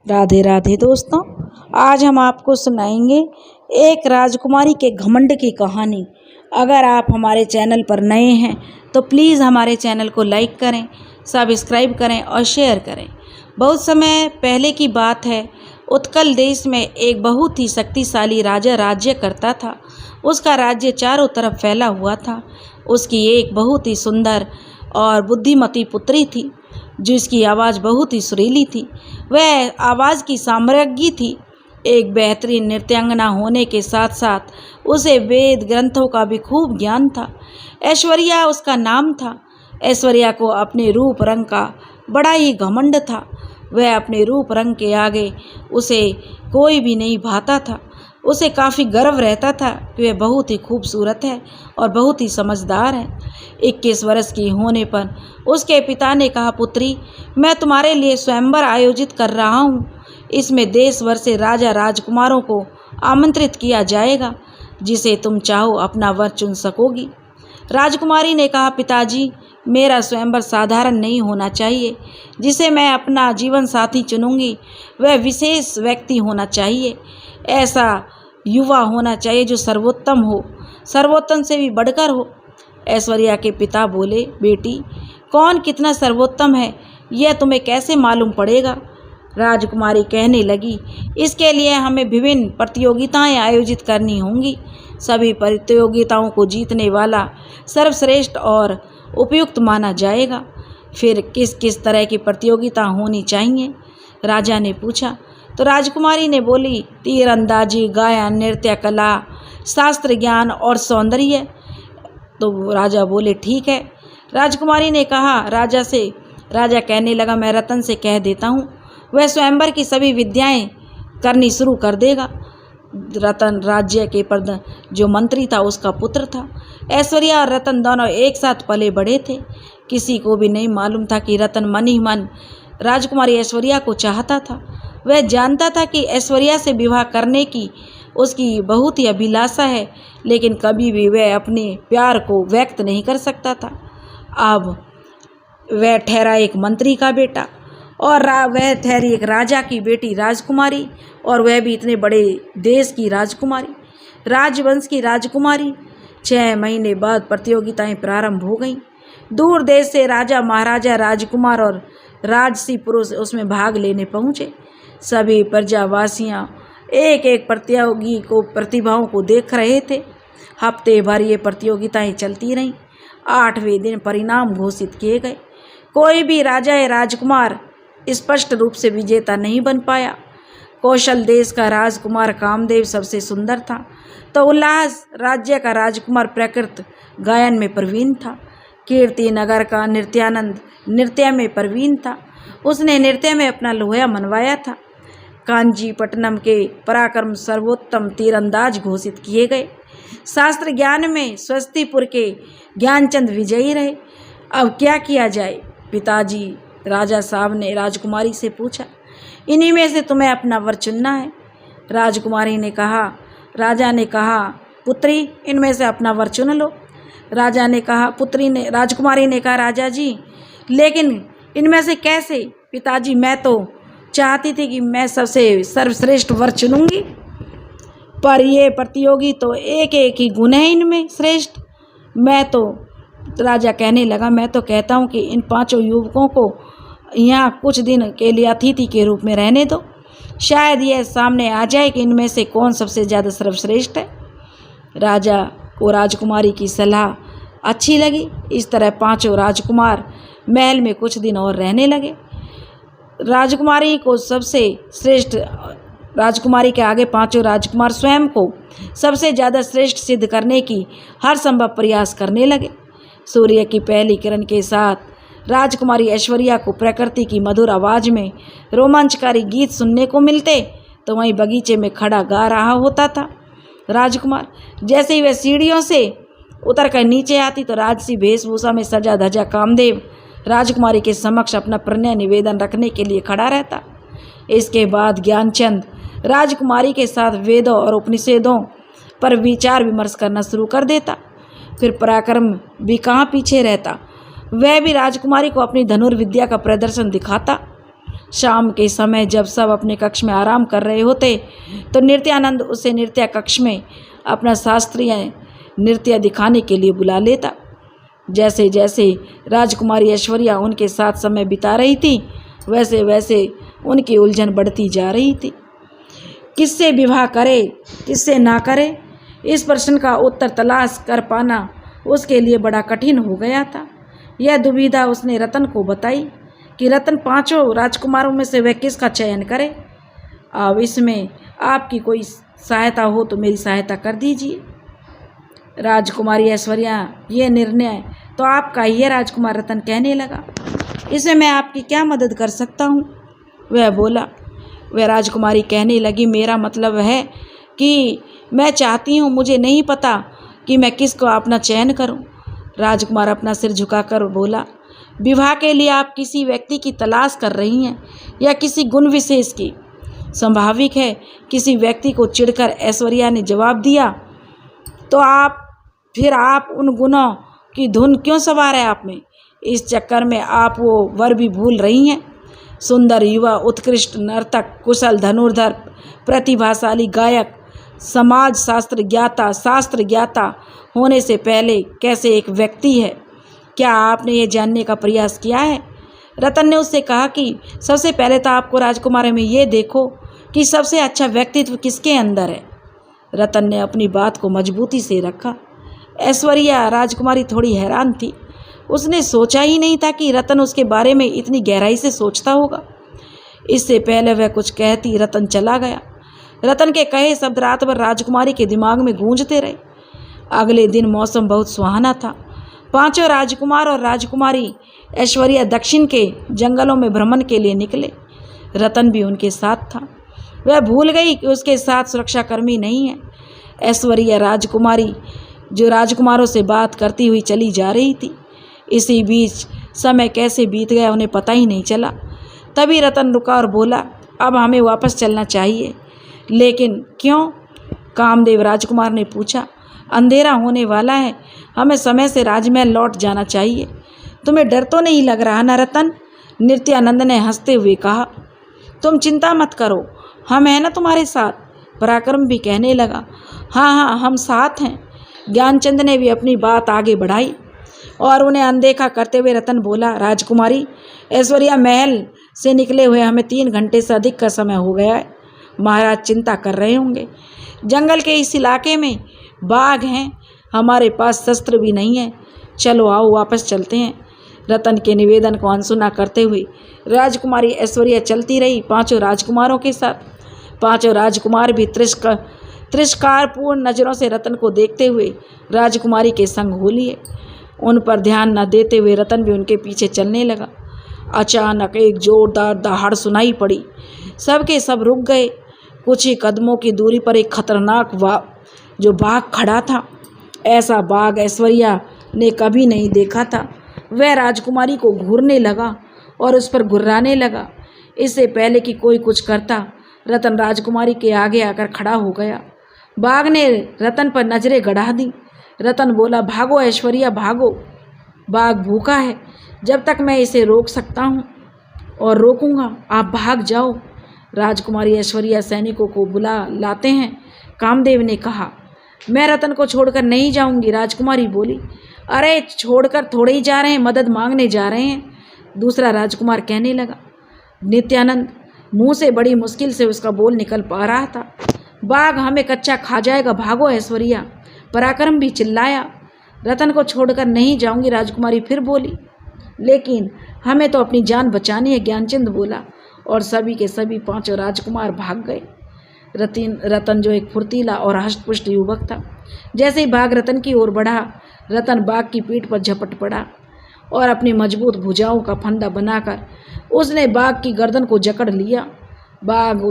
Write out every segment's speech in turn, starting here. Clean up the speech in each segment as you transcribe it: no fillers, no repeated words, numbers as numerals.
राधे राधे दोस्तों, आज हम आपको सुनाएंगे एक राजकुमारी के घमंड की कहानी। अगर आप हमारे चैनल पर नए हैं तो प्लीज़ हमारे चैनल को लाइक करें, सब्सक्राइब करें और शेयर करें। बहुत समय पहले की बात है, उत्कल देश में एक बहुत ही शक्तिशाली राजा राज्य करता था। उसका राज्य चारों तरफ फैला हुआ था। उसकी एक बहुत ही सुंदर और बुद्धिमती पुत्री थी, जिसकी आवाज़ बहुत ही सुरीली थी। वह आवाज़ की साम्राज्ञी थी। एक बेहतरीन नृत्यांगना होने के साथ साथ उसे वेद ग्रंथों का भी खूब ज्ञान था। ऐश्वर्या उसका नाम था। ऐश्वर्या को अपने रूप रंग का बड़ा ही घमंड था। वह अपने रूप रंग के आगे उसे कोई भी नहीं भाता था। उसे काफ़ी गर्व रहता था कि वह बहुत ही खूबसूरत है और बहुत ही समझदार है। 21 वर्ष की होने पर उसके पिता ने कहा, पुत्री, मैं तुम्हारे लिए स्वयंवर आयोजित कर रहा हूँ। इसमें देश भर से राजा राजकुमारों को आमंत्रित किया जाएगा। जिसे तुम चाहो अपना वर चुन सकोगी। राजकुमारी ने कहा, पिताजी, मेरा स्वयंवर साधारण नहीं होना चाहिए। जिसे मैं अपना जीवन साथी चुनूंगी वह विशेष व्यक्ति होना चाहिए। ऐसा युवा होना चाहिए जो सर्वोत्तम हो, सर्वोत्तम से भी बढ़कर हो। ऐश्वर्या के पिता बोले, बेटी, कौन कितना सर्वोत्तम है यह तुम्हें कैसे मालूम पड़ेगा। राजकुमारी कहने लगी, इसके लिए हमें विभिन्न प्रतियोगिताएं आयोजित करनी होंगी। सभी प्रतियोगिताओं को जीतने वाला सर्वश्रेष्ठ और उपयुक्त माना जाएगा। फिर किस किस तरह की प्रतियोगिता होनी चाहिए, राजा ने पूछा। तो राजकुमारी ने बोली, तीरंदाजी, गायन, नृत्य कला, शास्त्र ज्ञान और सौंदर्य। तो राजा बोले, ठीक है। राजकुमारी ने कहा राजा कहने लगा, मैं रतन से कह देता हूँ, वह स्वयंवर की सभी विद्याएं करनी शुरू कर देगा। रतन राज्य के जो मंत्री था उसका पुत्र था। ऐश्वर्या और रतन दोनों एक साथ पले बड़े थे। किसी को भी नहीं मालूम था कि रतन मन ही मन राजकुमारी ऐश्वर्या को चाहता था। वह जानता था कि ऐश्वर्या से विवाह करने की उसकी बहुत ही अभिलाषा है, लेकिन कभी भी वह अपने प्यार को व्यक्त नहीं कर सकता था। अब वह ठहरा एक मंत्री का बेटा और वह ठहरी एक राजा की बेटी राजकुमारी, और वह भी इतने बड़े देश की राजकुमारी, राजवंश की राजकुमारी। 6 महीने बाद प्रतियोगिताएं प्रारंभ हो गईं। दूर देश से राजा, महाराजा, राजकुमार और राजसी पुरुष उसमें भाग लेने पहुँचे। सभी प्रजावासियाँ एक एक प्रतियोगी को प्रतिभाओं को देख रहे थे। हफ्ते भर ये प्रतियोगिताएं चलती रहीं। 8वें दिन परिणाम घोषित किए गए। कोई भी राजा या राजकुमार स्पष्ट रूप से विजेता नहीं बन पाया। कौशल देश का राजकुमार कामदेव सबसे सुंदर था, तो उल्लास राज्य का राजकुमार प्रकृत गायन में प्रवीण था। कीर्ति नगर का नित्यानंद नृत्य में प्रवीण था। उसने नृत्य में अपना लोहा मनवाया था। कांजीपट्टनम के पराक्रम सर्वोत्तम तीरंदाज घोषित किए गए। शास्त्र ज्ञान में स्वस्तिपुर के ज्ञानचंद विजयी रहे। अब क्या किया जाए पिताजी, राजा साहब ने राजकुमारी से पूछा। इन्हीं में से तुम्हें अपना वर चुनना है, राजकुमारी ने कहा। राजा ने कहा, पुत्री, इनमें से अपना वर चुन लो। राजकुमारी ने कहा, राजा जी, लेकिन इनमें से कैसे? पिताजी, मैं तो चाहती थी कि मैं सबसे सर्वश्रेष्ठ वर चुनूंगी, पर ये प्रतियोगी तो एक एक ही गुण है इनमें श्रेष्ठ। राजा कहने लगा, मैं तो कहता हूँ कि इन 5 युवकों को यहाँ कुछ दिन के लिए अतिथि के रूप में रहने दो। शायद यह सामने आ जाए कि इनमें से कौन सबसे ज़्यादा सर्वश्रेष्ठ है। राजा को राजकुमारी की सलाह अच्छी लगी। इस तरह 5 राजकुमार महल में कुछ दिन और रहने लगे। राजकुमारी को सबसे श्रेष्ठ राजकुमारी के आगे 5 राजकुमार स्वयं को सबसे ज़्यादा श्रेष्ठ सिद्ध करने की हर संभव प्रयास करने लगे। सूर्य की पहली किरण के साथ राजकुमारी ऐश्वर्या को प्रकृति की मधुर आवाज़ में रोमांचकारी गीत सुनने को मिलते, तो वहीं बगीचे में खड़ा गा रहा होता था राजकुमार। जैसे ही वह सीढ़ियों से उतरकर नीचे आती तो राजसी वेशभूषा में सजा धजा कामदेव राजकुमारी के समक्ष अपना प्रणय निवेदन रखने के लिए खड़ा रहता। इसके बाद ज्ञानचंद राजकुमारी के साथ वेदों और उपनिषदों पर विचार विमर्श करना शुरू कर देता। फिर पराक्रम भी कहाँ पीछे रहता, वह भी राजकुमारी को अपनी धनुर्विद्या का प्रदर्शन दिखाता। शाम के समय जब सब अपने कक्ष में आराम कर रहे होते तो नित्यानंद उसे नृत्य कक्ष में अपना शास्त्रीय नृत्य दिखाने के लिए बुला लेता। जैसे जैसे राजकुमारी ऐश्वर्या उनके साथ समय बिता रही थी वैसे वैसे उनकी उलझन बढ़ती जा रही थी। किससे विवाह करे किससे ना करे, इस प्रश्न का उत्तर तलाश कर पाना उसके लिए बड़ा कठिन हो गया था। यह दुविधा उसने रतन को बताई कि रतन पांचों राजकुमारों में से वह किसका चयन करे। अब इसमें आपकी कोई सहायता हो तो मेरी सहायता कर दीजिए। राजकुमारी ऐश्वर्या, ये निर्णय तो आपका ही है, राजकुमार रतन कहने लगा। इसमें मैं आपकी क्या मदद कर सकता हूँ, वह बोला। वह राजकुमारी कहने लगी, मेरा मतलब है कि मैं चाहती हूँ, मुझे नहीं पता कि मैं किसको अपना चयन करूँ। राजकुमार अपना सिर झुकाकर बोला, विवाह के लिए आप किसी व्यक्ति की तलाश कर रही हैं या किसी गुण विशेष की? स्वाभाविक है, किसी व्यक्ति को चिढ़कर ऐश्वर्या ने जवाब दिया। तो आप उन गुणों की धुन क्यों सवार है आप में? इस चक्कर में आप वो वर भी भूल रही हैं। सुंदर युवा, उत्कृष्ट नर्तक, कुशल धनुर्धर, प्रतिभाशाली गायक, समाज शास्त्र ज्ञाता होने से पहले कैसे एक व्यक्ति है, क्या आपने ये जानने का प्रयास किया है? रतन ने उससे कहा कि सबसे पहले तो आपको राजकुमारी में ये देखो कि सबसे अच्छा व्यक्तित्व किसके अंदर है। रतन ने अपनी बात को मजबूती से रखा। ऐश्वर्या राजकुमारी थोड़ी हैरान थी। उसने सोचा ही नहीं था कि रतन उसके बारे में इतनी गहराई से सोचता होगा। इससे पहले वह कुछ कहती रतन चला गया। रतन के कहे शब्द रात भर राजकुमारी के दिमाग में गूंजते रहे। अगले दिन मौसम बहुत सुहाना था। पांचों राजकुमार और राजकुमारी ऐश्वर्या दक्षिण के जंगलों में भ्रमण के लिए निकले। रतन भी उनके साथ था। वह भूल गई कि उसके साथ सुरक्षाकर्मी नहीं है। ऐश्वर्या राजकुमारी जो राजकुमारों से बात करती हुई चली जा रही थी। इसी बीच समय कैसे बीत गया उन्हें पता ही नहीं चला। तभी रतन रुका और बोला, अब हमें वापस चलना चाहिए। लेकिन क्यों? कामदेव राजकुमार ने पूछा। अंधेरा होने वाला है, हमें समय से राजमहल लौट जाना चाहिए। तुम्हें डर तो नहीं लग रहा ना रतन? नित्यानंद ने हंसते हुए कहा। तुम चिंता मत करो, हम हैं ना तुम्हारे साथ, पराक्रम भी कहने लगा। हाँ, हम साथ हैं। ज्ञानचंद ने भी अपनी बात आगे बढ़ाई और उन्हें अनदेखा करते हुए रतन बोला, राजकुमारी ऐश्वर्या, महल से निकले हुए हमें 3 घंटे से अधिक का समय हो गया है। महाराज चिंता कर रहे होंगे। जंगल के इस इलाके में बाघ हैं, हमारे पास शस्त्र भी नहीं है। चलो आओ वापस चलते हैं। रतन के निवेदन को अनसुना करते हुए राजकुमारी ऐश्वर्या चलती रही पांचों राजकुमारों के साथ। पांचों राजकुमार भी तिरस्कारपूर्ण नज़रों से रतन को देखते हुए राजकुमारी के संग हो लिए। उन पर ध्यान न देते हुए रतन भी उनके पीछे चलने लगा। अचानक एक जोरदार दहाड़ सुनाई पड़ी। सबके सब रुक गए। कुछ ही कदमों की दूरी पर एक खतरनाक बाघ खड़ा था। ऐसा बाघ ऐश्वर्या ने कभी नहीं देखा था। वह राजकुमारी को घूरने लगा और उस पर गुर्राने लगा। इससे पहले कि कोई कुछ करता, रतन राजकुमारी के आगे आकर खड़ा हो गया। बाघ ने रतन पर नजरें गड़ा दी। रतन बोला, भागो ऐश्वर्या भागो, बाघ भूखा है। जब तक मैं इसे रोक सकता हूँ और रोकूंगा, आप भाग जाओ। राजकुमारी ऐश्वर्या सैनिकों को बुला लाते हैं, कामदेव ने कहा। मैं रतन को छोड़कर नहीं जाऊंगी, राजकुमारी बोली। अरे छोड़कर थोड़े ही जा रहे हैं, मदद मांगने जा रहे हैं, दूसरा राजकुमार कहने लगा। नित्यानंद मुंह से बड़ी मुश्किल से उसका बोल निकल पा रहा था। बाघ हमें कच्चा खा जाएगा, भागो ऐश्वर्या, पराक्रम भी चिल्लाया। रतन को छोड़कर नहीं जाऊंगी, राजकुमारी फिर बोली। लेकिन हमें तो अपनी जान बचानी है, ज्ञानचंद बोला। और सभी के सभी पांचों राजकुमार भाग गए। रतन जो एक फुर्तीला और हष्टपुष्ट युवक था, जैसे ही बाघ रतन की ओर बढ़ा, रतन बाघ की पीठ पर झपट पड़ा और अपनी मजबूत भुजाओं का फंदा बनाकर उसने बाघ की गर्दन को जकड़ लिया। बाघ ने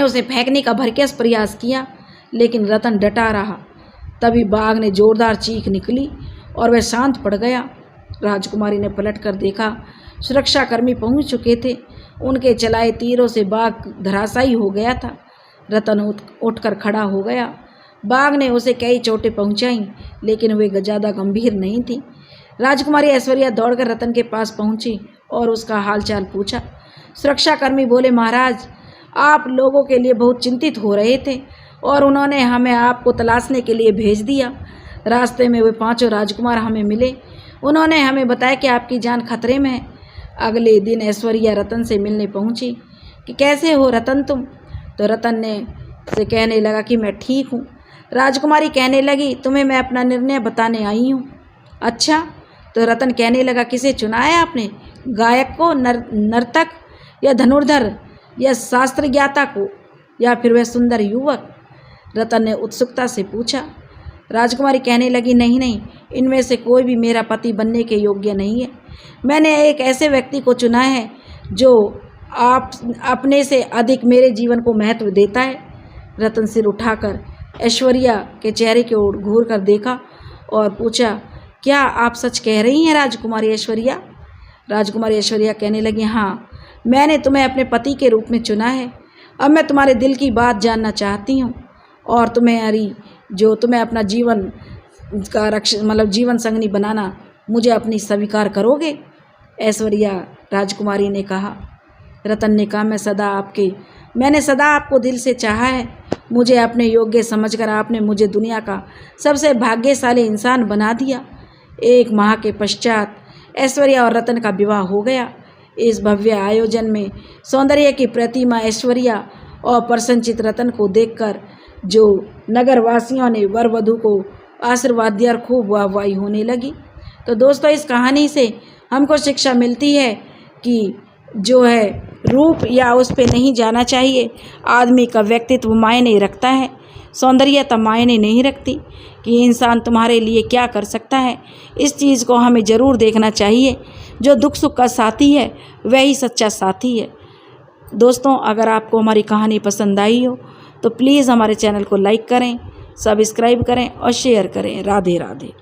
उसे फेंकने का भरकस प्रयास किया, लेकिन रतन डटा रहा। तभी बाघ ने जोरदार चीख निकली और वह शांत पड़ गया। राजकुमारी ने पलटकर देखा, सुरक्षाकर्मी पहुंच चुके थे। उनके चलाए तीरों से बाघ धराशायी हो गया था। रतन उठकर खड़ा हो गया। बाघ ने उसे कई चोटें पहुंचाईं, लेकिन वे ज़्यादा गंभीर नहीं थी। राजकुमारी ऐश्वर्या दौड़कर रतन के पास पहुंची और उसका हालचाल पूछा। सुरक्षाकर्मी बोले, महाराज आप लोगों के लिए बहुत चिंतित हो रहे थे और उन्होंने हमें आपको तलाशने के लिए भेज दिया। रास्ते में वे 5 राजकुमार हमें मिले। उन्होंने हमें बताया कि आपकी जान खतरे में है। अगले दिन ऐश्वर्या रतन से मिलने पहुंची कि कैसे हो रतन तुम? तो रतन ने से कहने लगा कि मैं ठीक हूँ। राजकुमारी कहने लगी, तुम्हें मैं अपना निर्णय बताने आई हूँ। अच्छा? तो रतन कहने लगा, किसे चुना है आपने? गायक को, नर्तक या धनुर्धर या शास्त्र ज्ञाता को, या फिर वह सुंदर युवक? रतन ने उत्सुकता से पूछा। राजकुमारी कहने लगी, नहीं नहीं, इनमें से कोई भी मेरा पति बनने के योग्य नहीं है। मैंने एक ऐसे व्यक्ति को चुना है जो आप अपने से अधिक मेरे जीवन को महत्व देता है। रतन सिर उठाकर ऐश्वर्या के चेहरे की ओर घूर कर देखा और पूछा, क्या आप सच कह रही हैं राजकुमारी ऐश्वर्या? राजकुमारी ऐश्वर्या कहने लगी, हाँ, मैंने तुम्हें अपने पति के रूप में चुना है। अब मैं तुम्हारे दिल की बात जानना चाहती हूँ और तुम्हें अपना जीवन का जीवन संगनी बनाना मुझे अपनी स्वीकार करोगे? ऐश्वर्या राजकुमारी ने कहा। रतन ने कहा, मैंने सदा आपको दिल से चाहा है। मुझे अपने योग्य समझकर आपने मुझे दुनिया का सबसे भाग्यशाली इंसान बना दिया। 1 माह के पश्चात ऐश्वर्या और रतन का विवाह हो गया। इस भव्य आयोजन में सौंदर्य की प्रतिमा ऐश्वर्या और प्रसन्नचित रतन को देखकर जो नगरवासियों ने वर वधू को आशीर्वाद दिया और खूब वाहवाही होने लगी। तो दोस्तों, इस कहानी से हमको शिक्षा मिलती है कि जो है रूप या उस पे नहीं जाना चाहिए। आदमी का व्यक्तित्व मायने रखता है, सौंदर्यता मायने नहीं रखती कि इंसान तुम्हारे लिए क्या कर सकता है। इस चीज़ को हमें ज़रूर देखना चाहिए। जो दुख सुख का साथी है वही सच्चा साथी है। दोस्तों, अगर आपको हमारी कहानी पसंद आई हो तो प्लीज़ हमारे चैनल को लाइक करें, सब्सक्राइब करें और शेयर करें। राधे राधे।